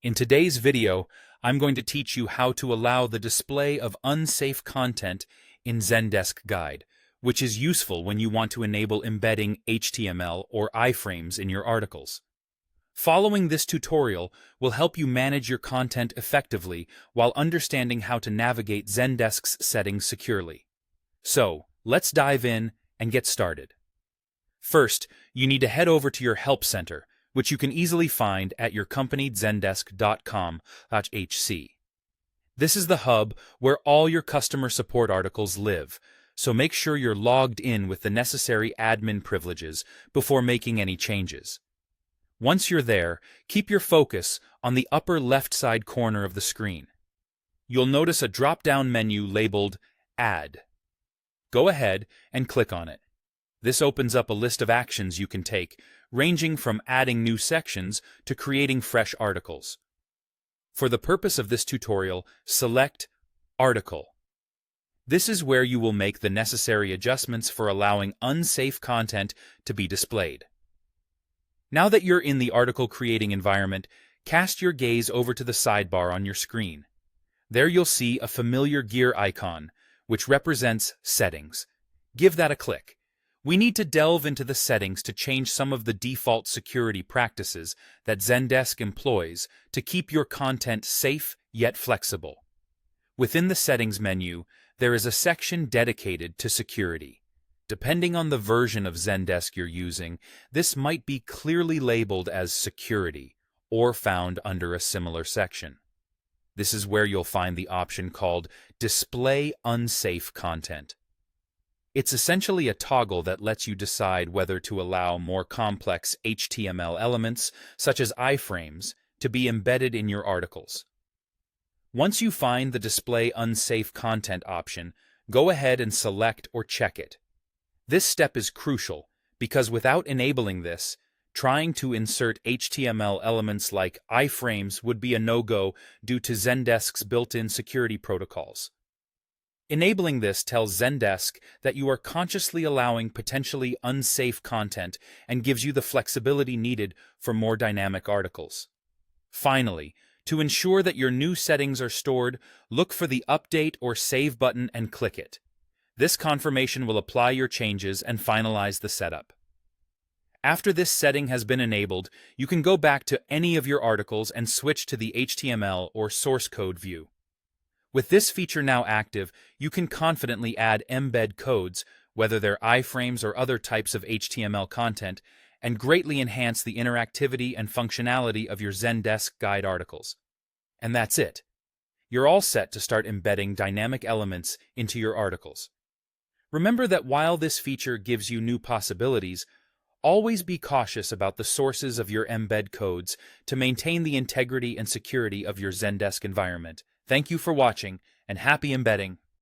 In today's video, I'm going to teach you how to allow the display of unsafe content in Zendesk Guide, which is useful when you want to enable embedding HTML or iframes in your articles. Following this tutorial will help you manage your content effectively while understanding how to navigate Zendesk's settings securely. So, let's dive in and get started. First, you need to head over to your Help Center, which you can easily find at your company zendesk.com/hc. This is the hub where all your customer support articles live, so make sure you're logged in with the necessary admin privileges before making any changes. Once you're there, keep your focus on the upper left side corner of the screen. You'll notice a drop-down menu labeled Add. Go ahead and click on it. This opens up a list of actions you can take, ranging from adding new sections to creating fresh articles. For the purpose of this tutorial, select Article. This is where you will make the necessary adjustments for allowing unsafe content to be displayed. Now that you're in the article creating environment, cast your gaze over to the sidebar on your screen. There you'll see a familiar gear icon, which represents Settings. Give that a click. We need to delve into the settings to change some of the default security practices that Zendesk employs to keep your content safe yet flexible. Within the Settings menu, there is a section dedicated to security. Depending on the version of Zendesk you're using, this might be clearly labeled as Security or found under a similar section. This is where you'll find the option called Display Unsafe Content. It's essentially a toggle that lets you decide whether to allow more complex HTML elements, such as iframes, to be embedded in your articles. Once you find the Display Unsafe Content option, go ahead and select or check it. This step is crucial because without enabling this, trying to insert HTML elements like iframes would be a no-go due to Zendesk's built-in security protocols. Enabling this tells Zendesk that you are consciously allowing potentially unsafe content and gives you the flexibility needed for more dynamic articles. Finally, to ensure that your new settings are stored, look for the Update or Save button and click it. This confirmation will apply your changes and finalize the setup. After this setting has been enabled, you can go back to any of your articles and switch to the HTML or source code view. With this feature now active, you can confidently add embed codes, whether they're iframes or other types of HTML content, and greatly enhance the interactivity and functionality of your Zendesk Guide articles. And that's it. You're all set to start embedding dynamic elements into your articles. Remember that while this feature gives you new possibilities, always be cautious about the sources of your embed codes to maintain the integrity and security of your Zendesk environment. Thank you for watching, and happy embedding!